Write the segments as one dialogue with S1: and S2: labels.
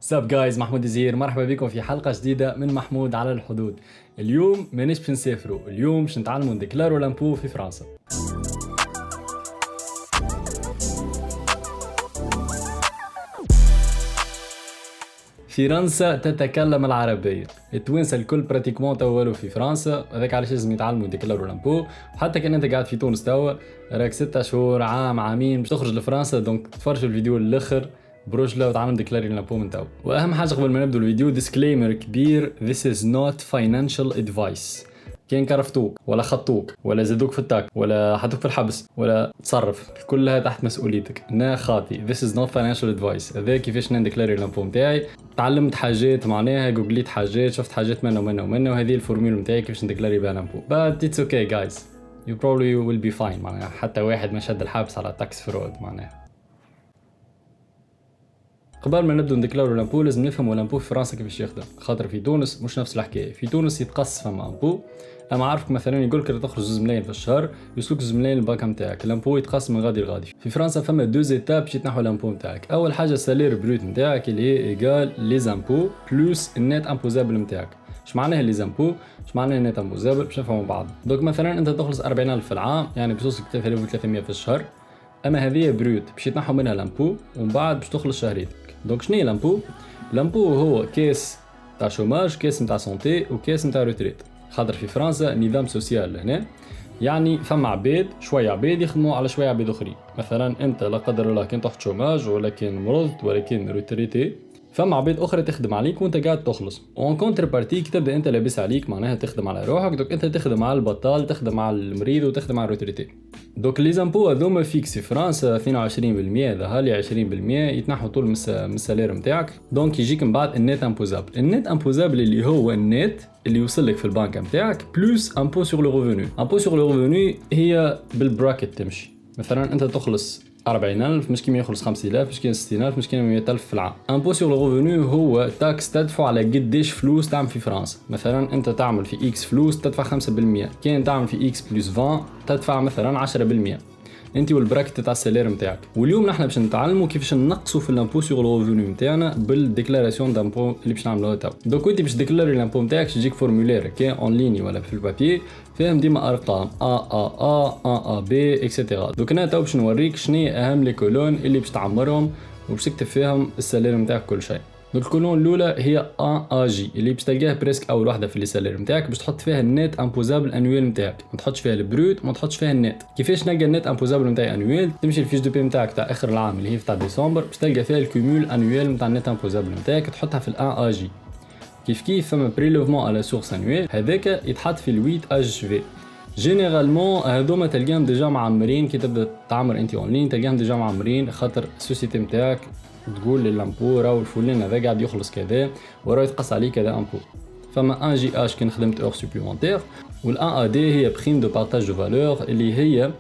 S1: ساب جايز، محمود زهير، مرحبا بكم في حلقة جديدة من محمود على الحدود. اليوم مانيش باش نسافروا، اليوم باش نتعلموا نديكلارو لامبو في فرنسا. فرنسا تتكلم العربية، التوانسة الكل براتيكمون تولوا في فرنسا، هذاك علاش لازم يتعلموا ديكلارو لامبو. حتى كان انت قاعد في تونس توا راك 6 شهور عام عامين باش تخرج لفرنسا، دونك تفرجوا الفيديو للاخر بروجلا وتعلم ديكلاري لامبو من توا. واهم حاجة قبل ما نبدو الفيديو ديسكليمر كبير: This is not financial advice. كان كرفتوك ولا خطوك ولا زادوك في التاك ولا حطوك في الحبس ولا تصرف، كلها تحت مسؤوليتك. انا خاطي This is not financial advice. هذا كيفاش نديكلاري لامبو نتاعي. تعلمت حاجات معناها، جوجليت حاجات، شفت حاجات منه وهذه الفورمول نتاعي كيفاش نديكلاري بها لامبو. But it's okay guys, you probably will be fine. معناها حتى واحد ما شد الحبس على تاكس فرود. معناها قبل ما نبدو نديكلارو لامبو لازم نفهموا لامبو في فرنسا كيفاش يخدم، خاطر في تونس مش نفس الحكايه. في تونس يتقص فما امبو، اما عارفك مثلا يقول لك تخرج 2 ملايين في الشهر يوصلك 2 ملايين الباك نتاعك، الامبو يتقص من غادي لغادي. في فرنسا فما 2 ايتاب باش يتنحوا الامبو نتاعك. اول حاجه السالير بروت نتاعك اللي هي ايغال لي زامبو بلس النت امبوزابل نتاعك. اش معناها لي زامبو؟ اش معناها النت امبوزابل؟ باش نفهموا بعض. دونك مثلا انت تخلص 40,000 في العام، يعني بتوصل 3300 في الشهر، اما هذه بروت باش يتنحوا منها الامبو ومن بعد باش تخلص شهريتك. دونك شنو هي لامبو؟ لامبو هو كاس تاع شوماج، كاس نتاع سونتي وكاس نتاع روتريت. خاطر في فرنسا نظام سوسيال هنا، يعني فما عباد شويه عباد يخدموا على شويه عباد اخرين. مثلا انت لا قدر الله كان تحت شوماج ولا كان مرض ولا كان روتريتي، فما عباد اخرى تخدم عليك وانت قاعد تخلص. اون كونتر بارتي تبدا انت لابس عليك، معناها تخدم على روحك. دوك انت تخدم على البطال، تخدم على المريض وتخدم على الروتريتي. دوك لي زامبو هذوما فيكس في فرنسا 22%، ظهر لي 20% يتنحوا طول من السالير نتاعك. دونك يجيك من بعد النت امبوزابل. النت امبوزابل اللي هو النت اللي يوصل لك في البنك نتاعك بلس امبو سور لو ريفوني. امبو سور لو ريفوني هي بالبراكت تمشي. مثلا انت تخلص 40,000 مش كيما يخلص 50,000، مش كيما 60,000، مش كيما 100,000 في العام. امبو سور لو ريفوني هو تاكس تدفع على قديش فلوس تعمل في فرنسا. مثلا انت تعمل في اكس فلوس تدفع 5%، كان تعمل في اكس بلس 20 تدفع مثلا 10%، انت والبراكت تاع السالير نتاعك. واليوم نحن باش نتعلموا كيفاش نقصوا في الامبو سور لو ريفوني نتاعنا بالديكلاراسيون دامبو اللي باش نعملوها تو. دوك انت باش ديكلاري الامبو نتاعك تجيك فورمولير كان اون ليني ولا في البابي، فيهم ديما ارقام ا بي اكسيتيرا. دوك انا تو باش نوريك شنو اهم لي كولون اللي باش تعمرهم وباش تكتب فيهم السالير نتاعك كل شيء. دوك الكولون الاولى هي ا جي اللي باش تلقاها بريسك اول واحده في السالير نتاعك، باش تحط فيها النت امبوزابل انويل نتاعك، ما تحطش فيها البروت، ما تحطش فيها النت. كيفاش نلقى النت امبوزابل نتاعي انويل؟ تمشي الفيش دو بي نتاعك تاع اخر العام اللي هي تاع ديسمبر، باش تلقى فيها الكومول انويل نتاع النت امبوزابل نتاعك، تحطها في الان ا جي. كيف فما بريلوفمون على سورس انويل، هذاك يتحط في ال8 اش في. جينيرالمون هذوما تلقاهم ديجا معمرين كي تبدا تعمر انت اون لين، تلقاهم ديجا معمرين خاطر السوسيتي نتاعك تقول للامبو راهو الفلان هذا قاعد يخلص كذا وراه يتقص عليه كذا امبو. فما ان جي اش كان خدمت اور سوبليمونتير، والان ا دي هي بريم دو بارتاج دو فالور اللي هي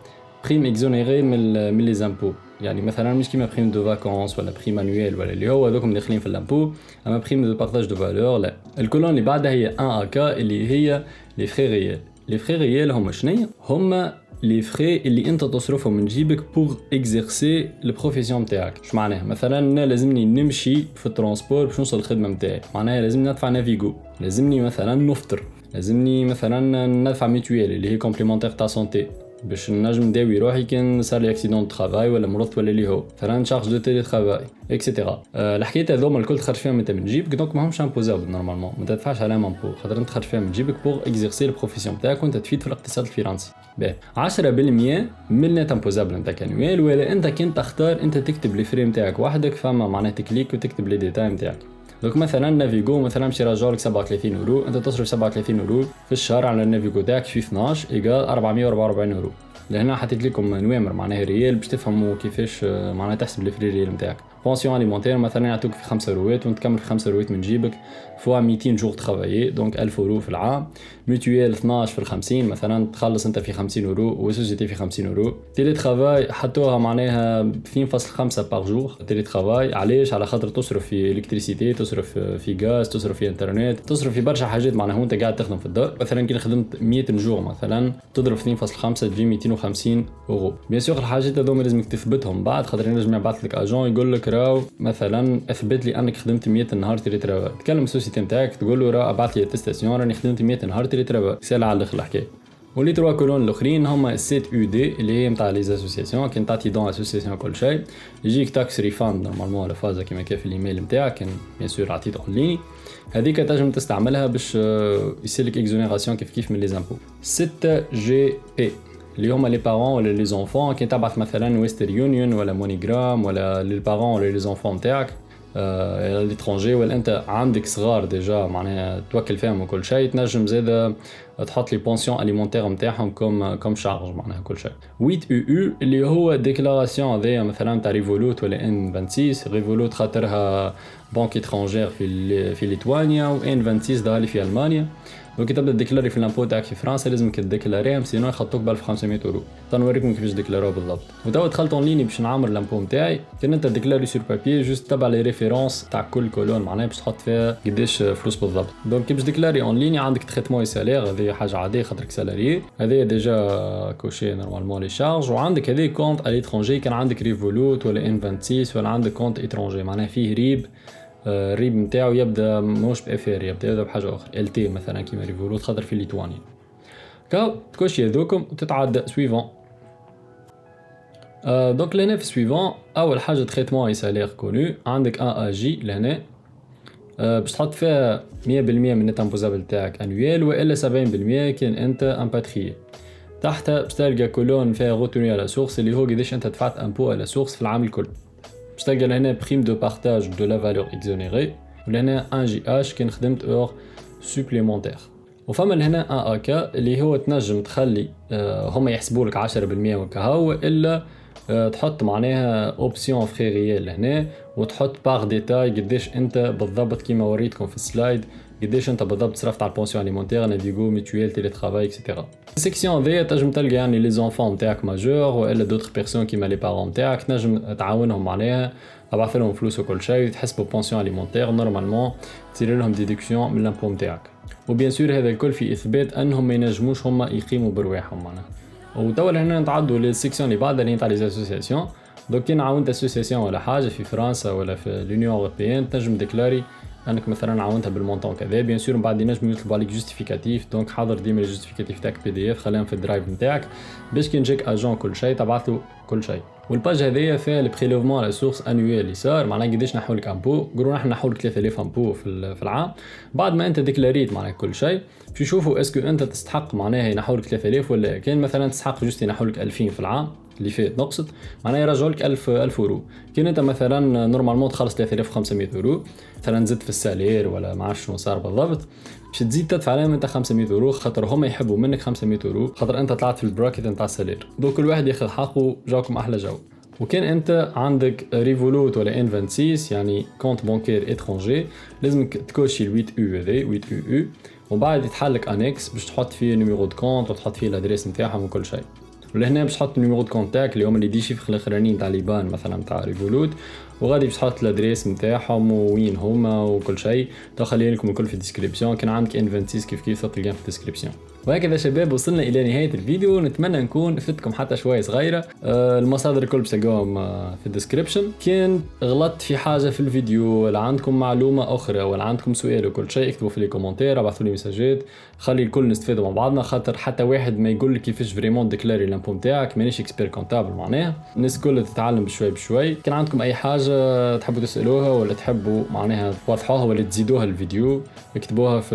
S1: بريم اكزونيري من لي زامبو. يعني مثلا مش كيما بريم دو فاكونس ولا بريم انويل ولا اللي هو هذوكم داخلين في الامبو، اما بريم دو بارتاج دو فالور لا. الكولون اللي بعدها هي ان ا كا اللي هي لي فري ريال. لي فري ريال هما شنو؟ هما لي فري اللي انت تصرفهم من جيبك بور اكزيرسي البروفيسيون نتاعك. اش معناها؟ مثلا انا لازمني نمشي في الترونسبور باش نوصل الخدمه نتاعي، معناها لازمني ندفع نافيغو، لازمني مثلا نفطر، لازمني مثلا ندفع ميتويال اللي هي كومبليمونتير تاع سونتي باش نجم نداوي روحي كان صار لي اكسيدون دو طرافاي ولا مرضت ولا اللي هو مثلا شارج دو تيلي طرافاي اكسيتيرا. الحكايه هذوما الكل تخرج فيهم انت من جيبك، دونك ماهمش امبوزابل نورمالمون، ما تدفعش عليهم امبو خاطر انت تخرج فيهم من جيبك بور اكزيرسي البروفيسيون تاعك وانت تفيد في الاقتصاد الفرنسي. باهي 10% من النت امبوزابل نتاعك انويل، ولا انت كنت تختار انت تكتب لي فري نتاعك وحدك، فما معناها تكليك وتكتب لي ديتاي نتاعك. دونك مثلا نافيغو مثلا مشي راجعلك 37 اورو، انت تصرف 37 اورو في الشهر على النافيغو تاعك في 12 ايكال 444 اورو. لهنا حطيت لكم نوامر معناها ريال باش تفهموا كيفاش معناها تحسب لي فري ريال نتاعك. بونسيون اليمونتير مثلا يعطوك في 5 اوروات وانت تكمل في 5 اوروات من جيبك فوا 200 جور ترافايي، دونك 1000 اورو في العام. ميتويال 12 في 50 مثلا تخلص انت في 50 اورو وسوسيتي في 50 اورو. تيلي ترافاي حطوها معناها 2.5 بار جور تيلي ترافاي. علاش؟ على خاطر تصرف في الكتريسيتي، تصرف في غاز، تصرف في انترنت، تصرف في برشا حاجات معناها وانت قاعد تخدم في الدار. مثلا كي خدمت 100 جور مثلا تضرب 2.5 تجي 250 اورو. بيان سور الحاجات هذوما لازمك تثبتهم بعد، خاطر ينجم يبعث لك اجون يقول لك راو مثلا اثبت لي انك خدمت 100 نهار تيليترافاي، تكلم السوسيتي نتاعك تقول له راه ابعث لي اتستاسيون راني خدمت 100 نهار تيليترافاي، سهله على الاخر الحكايه. ولي 3 كولون الاخرين هما السيت يو دي اللي هي نتاع لي اسوسياسيون، كي تعطي دون اسوسياسيون كل شيء يجيك تاكس ريفاند نورمالمون على فازا كيما كان في الايميل نتاعك، كان بيان سور عطيت اون ليني هذيك تنجم تستعملها باش يصير لك اكزونيراسيون كيف من لي زامبو. 6 جي بي اللي هما لي بارون ولا لي زونفون، كي تبعث مثلا ويستر يونيون ولا مونيغرام ولا لي بارون ولا لي زونفون نتاعك ليترونجي، ولا انت عندك صغار ديجا معناها توكل فيهم وكل شيء، تنجم زاده تحط لي بونسيون اليمونتير نتاعهم كوم شارج معناها كل شيء. 8 يو اللي هو ديكلاراسيون هذيا مثلا تاع ريفولوت ولا ان 26. ريفولوت خاطرها بنك اترونجير في ليتوانيا، وان 26 دالي في المانيا. دونك تبدا ديكلاري في الامبو تاعك في فرنسا لازمك تديكلاريهم سينو يخطوك ب 1500 €. تنوريكم كيفاش ديكلاروه بالضبط. وتوا دخلت اون ليني باش نعمر الامبو نتاعي، كان انت ديكلاري سور بابي جوست تبع لي ريفيرونس تاع كل كولون معناها باش تحط فيها قداش فلوس بالضبط. دونك كي باش ديكلاري اون ليني عندك تريتمون سالير، هذه حاجه عاديه خاطرك سالاري، هذه ديجا كوشي نورمالمون لي شارج، وعندك هذه كونت اليترونجي كان عندك ريفولوت ولا ان 26 ولا عندك كونت اترونجي معناها فيه ريب. الريب نتاعو يبدا موش بافير، يبدا بحاجه اخرى ال تي مثلا كيما ريفولوت خاطر في ليتوانيا. تكوشي هذوكم وتتعدى سويفون. دونك لهنا في سويفون اول حاجه تريتمون اي سالير كونو، عندك ان ا جي لهنا باش تحط فيها 100% من النت امبوزابل تاعك انويل، والا 70% كان انت امباتريي. تحتها باش تلقى كولون فيها غوتوني على سورس اللي هو قداش انت دفعت امبو على سورس في العام الكل. باش تلقى لهنا بريم دو بارتاج دو لا فالور اكزونيري، ولهنا ان جي اش كان خدمت اور سوبليمونتير. وفما لهنا ان اكا اللي هو تنجم تخلي هما يحسبوا لك 10% وكهو، الا تحط معناها اوبسيون فري ريال هنا وتحط باغ ديتاي قداش انت بالضبط كيما وريتكم في السلايد قداش انت بالضبط صرفت على البونسيون اليمونتير نافيغو ميتويل تيلي ترافاي اكسيتيرا. السيكسيون ذي تنجم تلقى يعني لي زونفون نتاعك ماجور والا دوطخ بيرسون كيما لي بارون نتاعك، تنجم تعاونهم معناها تبعث لهم فلوس وكل شيء وتحسبوا بونسيون اليمونتير نورمالمون تصير لهم ديدكسيون من لامبو نتاعك. وبيان سور هذا الكل في اثبات انهم ما ينجموش هما يقيموا برواحهم معناها. وتوا هنا نتعدوا للسيكسيون اللي بعدها اللي تاع لي اسوسياسيون. دوك كي عاونت اسوسياسيون ولا حاجه في فرنسا ولا في لونيون اوروبيان تنجم ديكلاري انك مثلا عاونتها بالمونطون كذا، بيان سور من بعد ينجم يطلبوا عليك جوستيفيكاتيف، دونك حاضر ديما الجوستيفيكاتيف تاعك بي دي اف خليهم في الدرايف نتاعك باش كي نجيك اجون كل شيء تبعث له كل شيء. والباج هذيا فيها البريلوفمون على سورس انويل اللي صار معناها قداش نحول لك امبو، قولوا نحن نحول لك 3000 امبو في العام. بعد ما انت ديكلاريت معناها كل شيء باش يشوفوا اسكو انت تستحق معناها ينحول لك 3000 ولا كان مثلا تستحق جوست ينحول لك 2000 في العام اللي فات نقصد معناها يرجعوا لك 1000 €. كان انت مثلا نورمالمون تخلص 3500 €، مثلا زدت في السالير ولا ما عرفش شنو صار بالضبط باش تزيد تدفع لهم انت 500 € خاطر هما يحبوا منك 500 € خاطر انت طلعت في البراكيت نتاع السالير. دوك كل واحد ياخذ حقه، جاكم احلى جو. وكان انت عندك ريفولوت ولا ان 26 يعني كونت بانكير اترونجي لازمك تكوشي ال 8 يو هذي 8 يو ومن بعد يتحلك انكس باش تحط فيه نيميرو دو كونت وتحط فيه الادريس نتاعهم وكل شيء. ولهنا باش تحط نيميرو دو كونتاك اللي هما اللي دي شيفر الاخرانيين تاع ليبان مثلا تاع ريفولوت، وغادي باش تحط الادريس نتاعهم وين هما وكل شيء. تخلي لكم الكل في الديسكريبسيون، كان عندك ان 26 كيف تلقاهم في الديسكريبسيون. وهكذا شباب وصلنا الى نهايه الفيديو، نتمنى نكون فدتكم حتى شويه صغيره. المصادر الكل بتلقاهم في الديسكريبشن. كان غلطت في حاجه في الفيديو ولا عندكم معلومه اخرى ولا عندكم سؤال وكل شيء اكتبوا في لي كومونتير، ابعثوا لي ميساجات، خلي الكل نستفادوا مع بعضنا، خاطر حتى واحد ما يقول لك كيفاش فريمون ديكلاري لامبو نتاعك مانيش اكسبير كونتابل معناها. الناس الكل تتعلم بشوي بشوي. كان عندكم اي حاجه تحبوا تسالوها ولا تحبوا معناها توضحوها ولا تزيدوها الفيديو اكتبوها في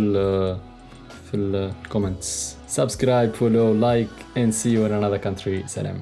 S1: الكومنتس. Subscribe, follow, like and see you in another country. سلام.